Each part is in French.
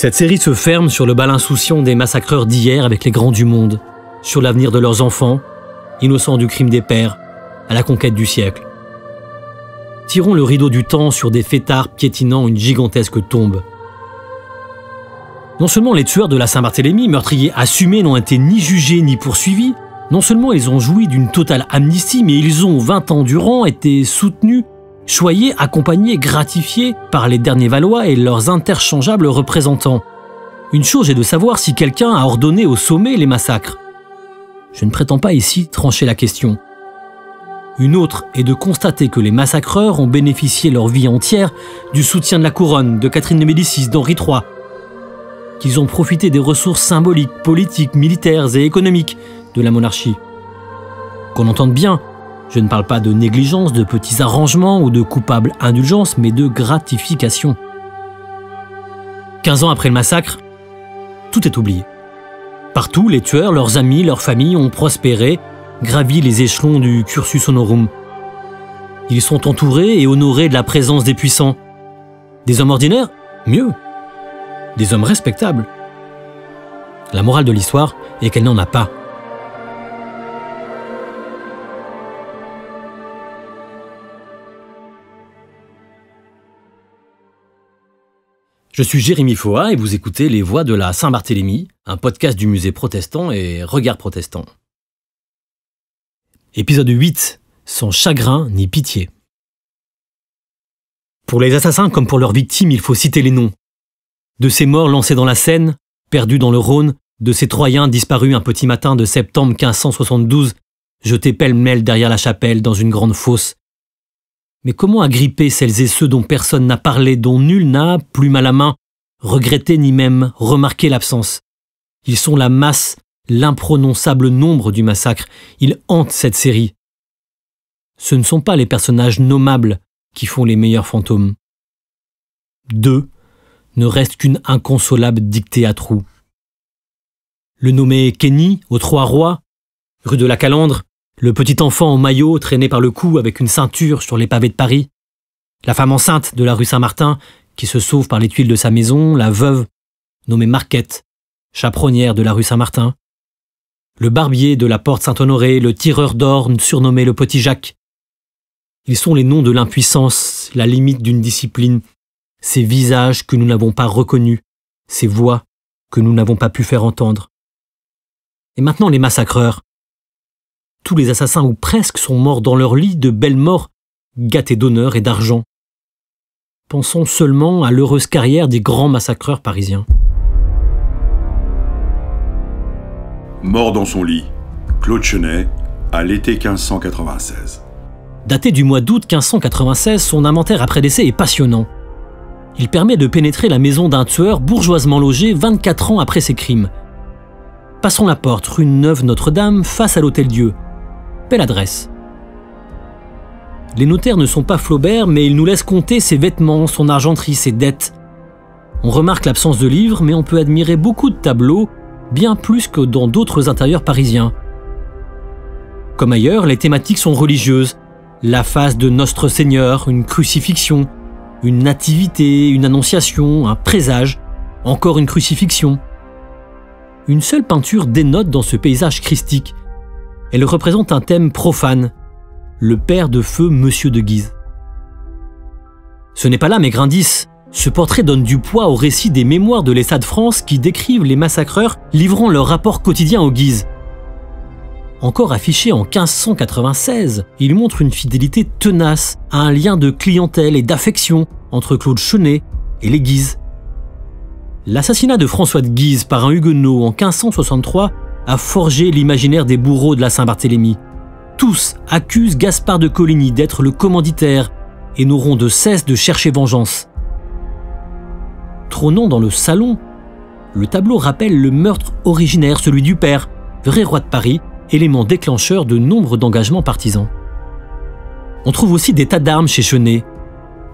Cette série se ferme sur le bal insouciant des massacreurs d'hier avec les grands du monde, sur l'avenir de leurs enfants, innocents du crime des pères, à la conquête du siècle. Tirons le rideau du temps sur des fêtards piétinant une gigantesque tombe. Non seulement les tueurs de la Saint-Barthélemy, meurtriers assumés, n'ont été ni jugés ni poursuivis, non seulement ils ont joui d'une totale amnistie, mais ils ont 20 ans durant été soutenus, choyés, accompagnés, gratifiés par les derniers Valois et leurs interchangeables représentants. Une chose est de savoir si quelqu'un a ordonné au sommet les massacres. Je ne prétends pas ici trancher la question. Une autre est de constater que les massacreurs ont bénéficié leur vie entière du soutien de la couronne, de Catherine de Médicis, d'Henri III, qu'ils ont profité des ressources symboliques, politiques, militaires et économiques de la monarchie. Qu'on entende bien, je ne parle pas de négligence, de petits arrangements ou de coupables indulgences, mais de gratification. 15 ans après le massacre, tout est oublié. Partout, les tueurs, leurs amis, leurs familles ont prospéré, gravi les échelons du cursus honorum. Ils sont entourés et honorés de la présence des puissants. Des hommes ordinaires? Mieux. Des hommes respectables. La morale de l'histoire est qu'elle n'en a pas. Je suis Jérémy Foa et vous écoutez Les Voix de la Saint-Barthélemy, un podcast du musée protestant et Regard protestant. Épisode 8, sans chagrin ni pitié. Pour les assassins comme pour leurs victimes, il faut citer les noms. De ces morts lancés dans la Seine, perdus dans le Rhône, de ces Troyens disparus un petit matin de septembre 1572, jetés pêle-mêle derrière la chapelle dans une grande fosse. Mais comment agripper celles et ceux dont personne n'a parlé, dont nul n'a, plume à la main, regretté ni même remarqué l'absence? Ils sont la masse, l'imprononçable nombre du massacre. Ils hantent cette série. Ce ne sont pas les personnages nommables qui font les meilleurs fantômes. D'eux ne reste qu'une inconsolable dictée à trous. Le nommé Kenny, aux Trois Rois, rue de la Calandre, le petit enfant en maillot traîné par le cou avec une ceinture sur les pavés de Paris, la femme enceinte de la rue Saint-Martin qui se sauve par les tuiles de sa maison, la veuve nommée Marquette, chaperonnière de la rue Saint-Martin, le barbier de la porte Saint-Honoré, le tireur d'orne surnommé le Petit Jacques. Ils sont les noms de l'impuissance, la limite d'une discipline, ces visages que nous n'avons pas reconnus, ces voix que nous n'avons pas pu faire entendre. Et maintenant les massacreurs. Tous les assassins ou presque sont morts dans leur lit de belles morts, gâtés d'honneur et d'argent. Pensons seulement à l'heureuse carrière des grands massacreurs parisiens. Mort dans son lit, Claude Chenet, à l'été 1596. Daté du mois d'août 1596, son inventaire après décès est passionnant. Il permet de pénétrer la maison d'un tueur bourgeoisement logé 24 ans après ses crimes. Passons la porte, rue Neuve-Notre-Dame, face à l'Hôtel-Dieu. Belle adresse. Les notaires ne sont pas Flaubert, mais ils nous laissent compter ses vêtements, son argenterie, ses dettes. On remarque l'absence de livres, mais on peut admirer beaucoup de tableaux, bien plus que dans d'autres intérieurs parisiens. Comme ailleurs, les thématiques sont religieuses. La face de Notre Seigneur, une crucifixion, une nativité, une annonciation, un présage, encore une crucifixion. Une seule peinture dénote dans ce paysage christique. Elle représente un thème profane, le père de feu Monsieur de Guise. Ce n'est pas là, maigre indice. Ce portrait donne du poids au récit des mémoires de l'État de France qui décrivent les massacreurs livrant leur rapport quotidien aux Guises. Encore affiché en 1596, il montre une fidélité tenace à un lien de clientèle et d'affection entre Claude Chenet et les Guises. L'assassinat de François de Guise par un huguenot en 1563 a forgé l'imaginaire des bourreaux de la Saint-Barthélemy. Tous accusent Gaspard de Coligny d'être le commanditaire et n'auront de cesse de chercher vengeance. Trônant dans le salon, le tableau rappelle le meurtre originaire, celui du père, vrai roi de Paris, élément déclencheur de nombre d'engagements partisans. On trouve aussi des tas d'armes chez Chenet.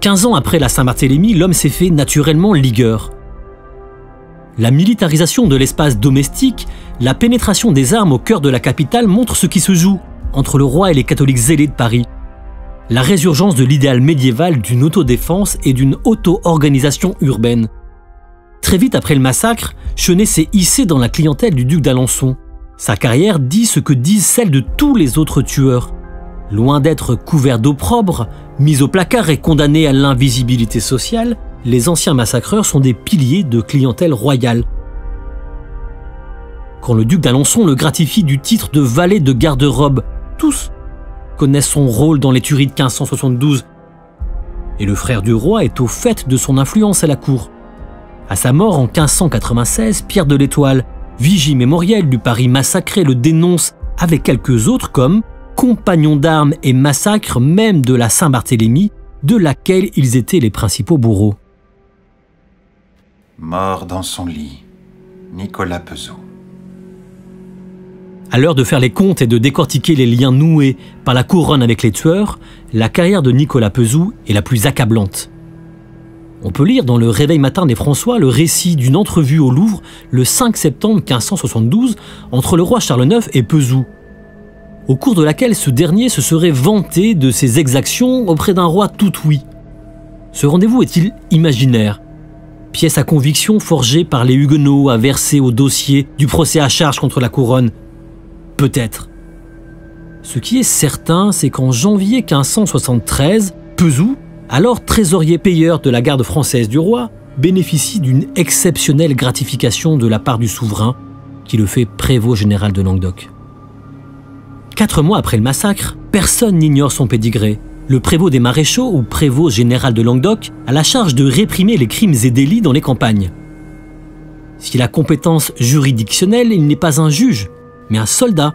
15 ans après la Saint-Barthélemy, l'homme s'est fait naturellement ligueur. La militarisation de l'espace domestique, la pénétration des armes au cœur de la capitale montrent ce qui se joue entre le roi et les catholiques zélés de Paris. La résurgence de l'idéal médiéval d'une autodéfense et d'une auto-organisation urbaine. Très vite après le massacre, Chenet s'est hissé dans la clientèle du duc d'Alençon. Sa carrière dit ce que disent celles de tous les autres tueurs. Loin d'être couverts d'opprobre, mis au placard et condamnés à l'invisibilité sociale, les anciens massacreurs sont des piliers de clientèle royale. Quand le duc d'Alençon le gratifie du titre de valet de garde-robe, tous connaissent son rôle dans les tueries de 1572. Et le frère du roi est au fait de son influence à la cour. À sa mort en 1596, Pierre de l'Étoile, vigie mémorielle du Paris massacré, le dénonce avec quelques autres comme compagnons d'armes et massacres même de la Saint-Barthélemy, de laquelle ils étaient les principaux bourreaux. Mort dans son lit, Nicolas Pezou. À l'heure de faire les comptes et de décortiquer les liens noués par la couronne avec les tueurs, la carrière de Nicolas Pezou est la plus accablante. On peut lire dans le Réveil matin des François le récit d'une entrevue au Louvre le 5 septembre 1572 entre le roi Charles IX et Pezou, au cours de laquelle ce dernier se serait vanté de ses exactions auprès d'un roi tout ouïe. Ce rendez-vous est-il imaginaire? Pièce à conviction forgée par les Huguenots à verser au dossier du procès à charge contre la couronne? Peut-être. Ce qui est certain, c'est qu'en janvier 1573, Pezou, alors trésorier payeur de la garde française du roi, bénéficie d'une exceptionnelle gratification de la part du souverain qui le fait prévôt général de Languedoc. 4 mois après le massacre, personne n'ignore son pédigré. Le prévôt des maréchaux ou prévôt général de Languedoc a la charge de réprimer les crimes et délits dans les campagnes. S'il a compétence juridictionnelle, il n'est pas un juge, mais un soldat.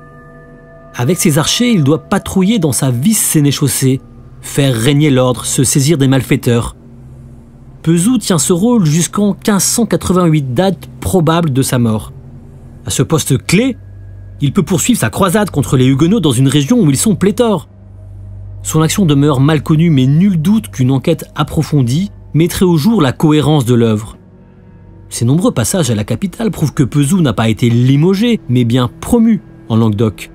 Avec ses archers, il doit patrouiller dans sa vice-sénéchaussée, faire régner l'ordre, se saisir des malfaiteurs. Pezou tient ce rôle jusqu'en 1588, date probable de sa mort. À ce poste clé, il peut poursuivre sa croisade contre les Huguenots dans une région où ils sont pléthores. Son action demeure mal connue, mais nul doute qu'une enquête approfondie mettrait au jour la cohérence de l'œuvre. Ses nombreux passages à la capitale prouvent que Pezou n'a pas été limogé, mais bien promu en Languedoc.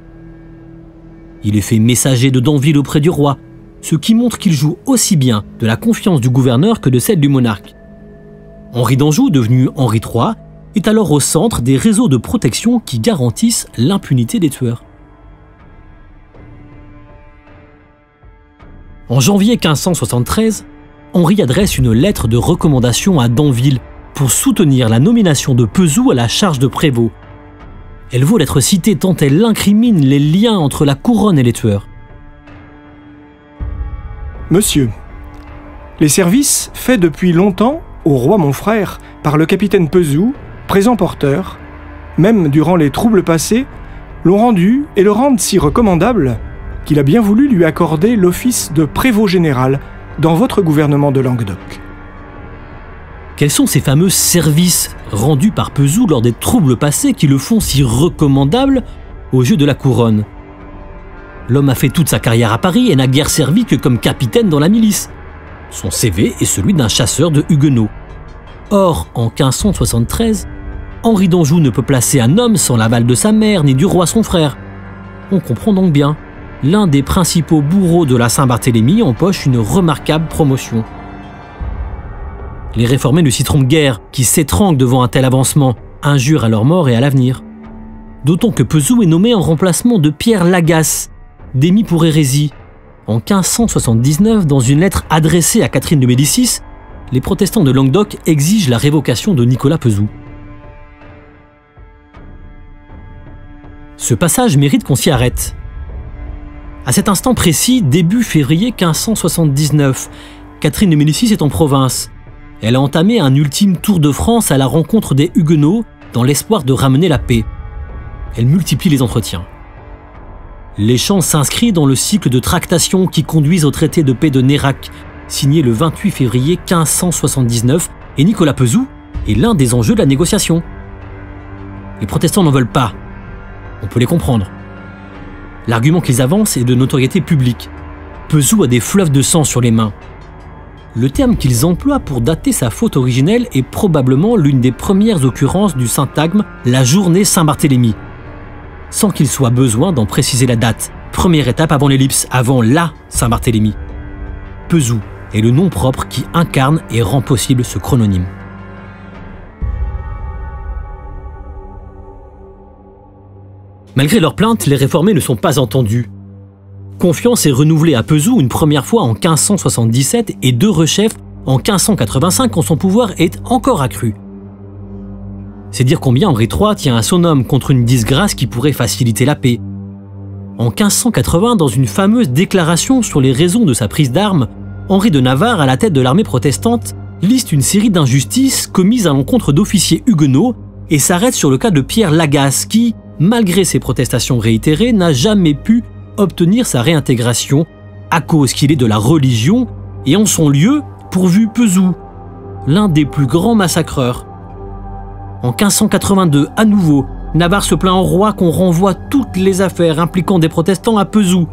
Il est fait messager de Danville auprès du roi, ce qui montre qu'il joue aussi bien de la confiance du gouverneur que de celle du monarque. Henri d'Anjou, devenu Henri III, est alors au centre des réseaux de protection qui garantissent l'impunité des tueurs. En janvier 1573, Henri adresse une lettre de recommandation à Danville pour soutenir la nomination de Pezou à la charge de prévôt. Elle vaut d'être citée tant elle incrimine les liens entre la couronne et les tueurs. Monsieur, les services faits depuis longtemps au roi mon frère par le capitaine Pezou, présent porteur, même durant les troubles passés, l'ont rendu et le rendent si recommandable qu'il a bien voulu lui accorder l'office de prévôt général dans votre gouvernement de Languedoc. Quels sont ces fameux services rendus par Pezou lors des troubles passés qui le font si recommandable aux yeux de la couronne? L'homme a fait toute sa carrière à Paris et n'a guère servi que comme capitaine dans la milice. Son CV est celui d'un chasseur de Huguenots. Or, en 1573, Henri d'Anjou ne peut placer un homme sans l'aval de sa mère ni du roi son frère. On comprend donc bien, l'un des principaux bourreaux de la Saint-Barthélemy empoche une remarquable promotion. Les réformés ne s'y trompent guère, qui s'étranglent devant un tel avancement, injurent à leur mort et à l'avenir. D'autant que Pezou est nommé en remplacement de Pierre Lagasse, démis pour hérésie. En 1579, dans une lettre adressée à Catherine de Médicis, les protestants de Languedoc exigent la révocation de Nicolas Pezou. Ce passage mérite qu'on s'y arrête. À cet instant précis, début février 1579, Catherine de Médicis est en province. Elle a entamé un ultime tour de France à la rencontre des Huguenots dans l'espoir de ramener la paix. Elle multiplie les entretiens. L'échange s'inscrit dans le cycle de tractations qui conduisent au traité de paix de Nérac, signé le 28 février 1579, et Nicolas Pezou est l'un des enjeux de la négociation. Les protestants n'en veulent pas. On peut les comprendre. L'argument qu'ils avancent est de notoriété publique. Pezou a des fleuves de sang sur les mains. Le terme qu'ils emploient pour dater sa faute originelle est probablement l'une des premières occurrences du syntagme « la journée Saint-Barthélemy », sans qu'il soit besoin d'en préciser la date. Première étape avant l'ellipse, avant la Saint-Barthélemy. Pezou est le nom propre qui incarne et rend possible ce chrononyme. Malgré leurs plaintes, les réformés ne sont pas entendus. Confiance est renouvelée à Pesou une première fois en 1577 et de Rechef en 1585 quand son pouvoir est encore accru. C'est dire combien Henri III tient à son homme contre une disgrâce qui pourrait faciliter la paix. En 1580, dans une fameuse déclaration sur les raisons de sa prise d'armes, Henri de Navarre, à la tête de l'armée protestante, liste une série d'injustices commises à l'encontre d'officiers huguenots et s'arrête sur le cas de Pierre Lagasse qui, malgré ses protestations réitérées, n'a jamais pu obtenir sa réintégration à cause qu'il est de la religion et en son lieu pourvu Pesou, l'un des plus grands massacreurs. En 1582, à nouveau, Navarre se plaint au roi qu'on renvoie toutes les affaires impliquant des protestants à Pesou,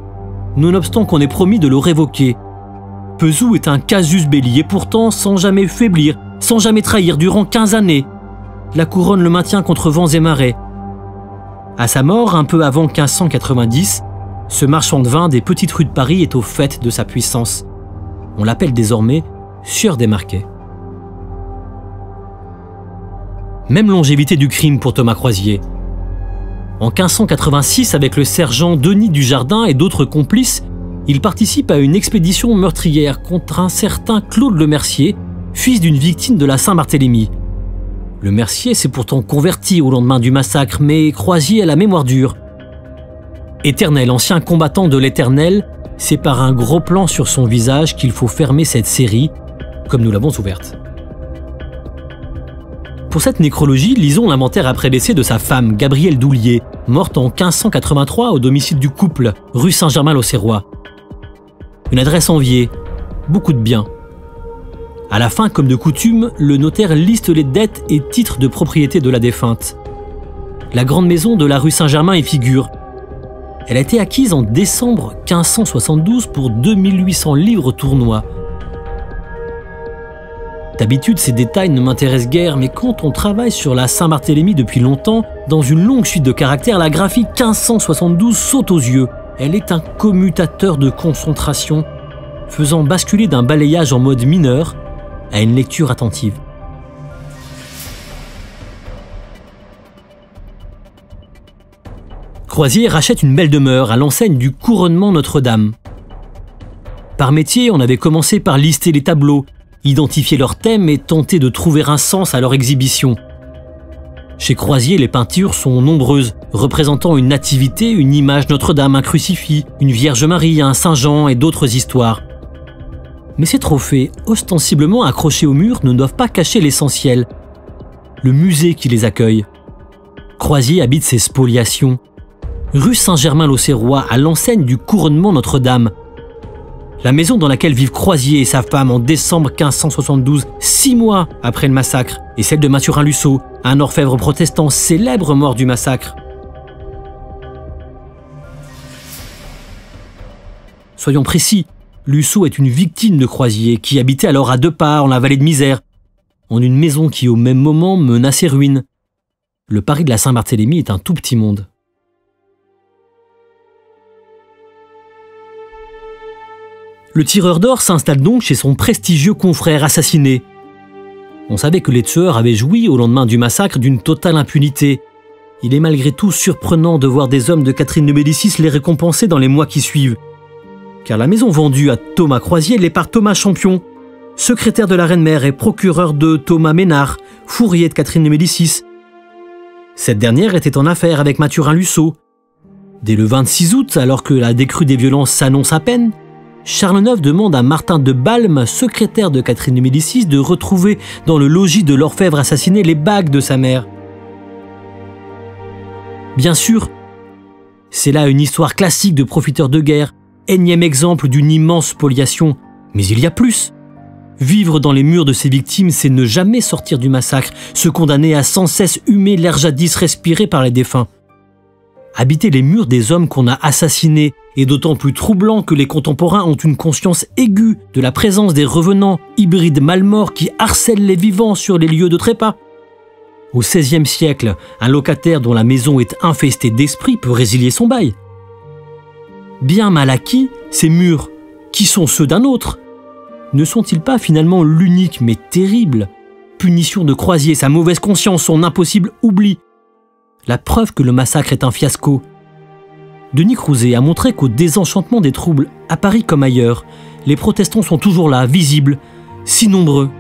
nonobstant qu'on ait promis de le révoquer. Pesou est un casus belli et pourtant sans jamais faiblir, sans jamais trahir durant 15 années. La couronne le maintient contre vents et marées. À sa mort, un peu avant 1590, ce marchand de vin des petites rues de Paris est au fait de sa puissance. On l'appelle désormais Sieur des Marquets. Même longévité du crime pour Thomas Croisier. En 1586, avec le sergent Denis Dujardin et d'autres complices, il participe à une expédition meurtrière contre un certain Claude Le Mercier, fils d'une victime de la Saint-Barthélemy. Le Mercier s'est pourtant converti au lendemain du massacre, mais Croisier a la mémoire dure. Éternel, ancien combattant de l'Éternel, c'est par un gros plan sur son visage qu'il faut fermer cette série, comme nous l'avons ouverte. Pour cette nécrologie, lisons l'inventaire après décès de sa femme, Gabrielle Doulier, morte en 1583 au domicile du couple, rue Saint-Germain-l'Auxerrois. Une adresse enviée, beaucoup de biens. À la fin, comme de coutume, le notaire liste les dettes et titres de propriété de la défunte. La grande maison de la rue Saint-Germain y figure. Elle a été acquise en décembre 1572 pour 2800 livres tournois. D'habitude, ces détails ne m'intéressent guère, mais quand on travaille sur la Saint-Barthélemy depuis longtemps, dans une longue suite de caractères, la graphie 1572 saute aux yeux. Elle est un commutateur de concentration, faisant basculer d'un balayage en mode mineur à une lecture attentive. Croisier rachète une belle demeure à l'enseigne du couronnement Notre-Dame. Par métier, on avait commencé par lister les tableaux, identifier leurs thèmes et tenter de trouver un sens à leur exhibition. Chez Croisier, les peintures sont nombreuses, représentant une nativité, une image Notre-Dame, un crucifix, une Vierge Marie, un Saint-Jean et d'autres histoires. Mais ces trophées, ostensiblement accrochés au mur, ne doivent pas cacher l'essentiel. Le musée qui les accueille. Croisier habite ses spoliations. Rue Saint-Germain-l'Auxerrois, à l'enseigne du couronnement Notre-Dame. La maison dans laquelle vivent Croisier et sa femme en décembre 1572, 6 mois après le massacre, et celle de Mathurin Lusso, un orfèvre protestant célèbre mort du massacre. Soyons précis, Lusso est une victime de Croisier qui habitait alors à 2 pas en la vallée de Misère, en une maison qui au même moment menace ses ruines. Le Paris de la Saint-Barthélemy est un tout petit monde. Le tireur d'or s'installe donc chez son prestigieux confrère assassiné. On savait que les tueurs avaient joui au lendemain du massacre d'une totale impunité. Il est malgré tout surprenant de voir des hommes de Catherine de Médicis les récompenser dans les mois qui suivent. Car la maison vendue à Thomas Croisier l'est par Thomas Champion, secrétaire de la Reine-Mère et procureur de Thomas Ménard, fourrier de Catherine de Médicis. Cette dernière était en affaire avec Mathurin Lusso. Dès le 26 août, alors que la décrue des violences s'annonce à peine, Charles IX demande à Martin de Balme, secrétaire de Catherine de Médicis, de retrouver dans le logis de l'orfèvre assassiné les bagues de sa mère. Bien sûr, c'est là une histoire classique de profiteur de guerre, énième exemple d'une immense spoliation, mais il y a plus. Vivre dans les murs de ses victimes, c'est ne jamais sortir du massacre, se condamner à sans cesse humer l'air jadis respiré par les défunts. Habiter les murs des hommes qu'on a assassinés est d'autant plus troublant que les contemporains ont une conscience aiguë de la présence des revenants hybrides malmorts qui harcèlent les vivants sur les lieux de trépas. Au XVIe siècle, un locataire dont la maison est infestée d'esprits peut résilier son bail. Bien mal acquis, ces murs, qui sont ceux d'un autre, ne sont-ils pas finalement l'unique mais terrible punition de Croisier, sa mauvaise conscience, son impossible oubli? La preuve que le massacre est un fiasco, Denis Crouzet a montré qu'au désenchantement des troubles, à Paris comme ailleurs, les protestants sont toujours là, visibles, si nombreux.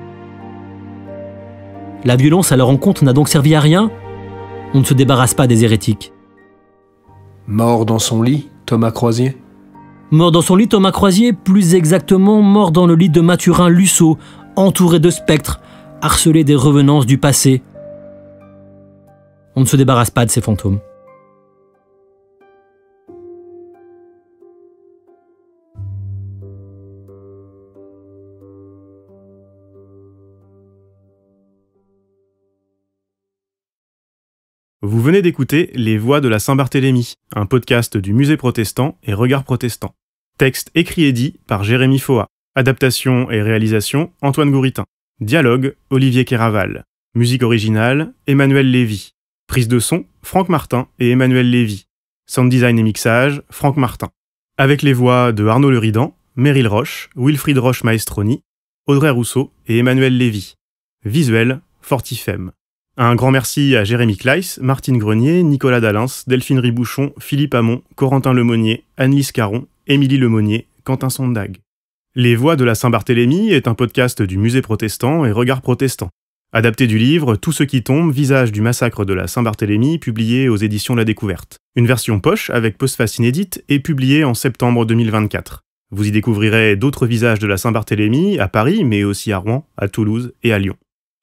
La violence à leur encontre n'a donc servi à rien. On ne se débarrasse pas des hérétiques. Mort dans son lit, Thomas Croisier? Mort dans son lit, Thomas Croisier, plus exactement mort dans le lit de Mathurin Lusso, entouré de spectres, harcelé des revenances du passé. On ne se débarrasse pas de ces fantômes. Vous venez d'écouter Les Voix de la Saint-Barthélemy, un podcast du Musée protestant et Regard protestant. Texte écrit et dit par Jérémy Foa. Adaptation et réalisation Antoine Gouritin. Dialogue Olivier Kéraval. Musique originale Emmanuel Lévy. Prise de son Franck Martin et Emmanuel Lévy. Sound design et mixage Franck Martin. Avec les voix de Arnaud Leridan, Meryl Roche, Wilfried Roche Maestroni, Audrey Rousseau et Emmanuel Lévy. Visuel Fortifem. Un grand merci à Jérémy Kleiss, Martine Grenier, Nicolas Dalens, Delphine Ribouchon, Philippe Hamon, Corentin Lemonnier, Annelise Caron, Émilie Lemonnier, Quentin Sondag. Les Voix de la Saint-Barthélemy est un podcast du Musée protestant et Regard protestant. Adapté du livre Tout ce qui tombe, visage du massacre de la Saint-Barthélemy, publié aux éditions La Découverte. Une version poche avec postface inédite est publiée en septembre 2024. Vous y découvrirez d'autres visages de la Saint-Barthélemy à Paris, mais aussi à Rouen, à Toulouse et à Lyon.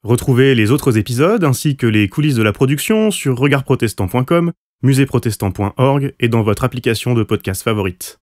Retrouvez les autres épisodes ainsi que les coulisses de la production sur regardprotestant.com, muséprotestant.org et dans votre application de podcast favorite.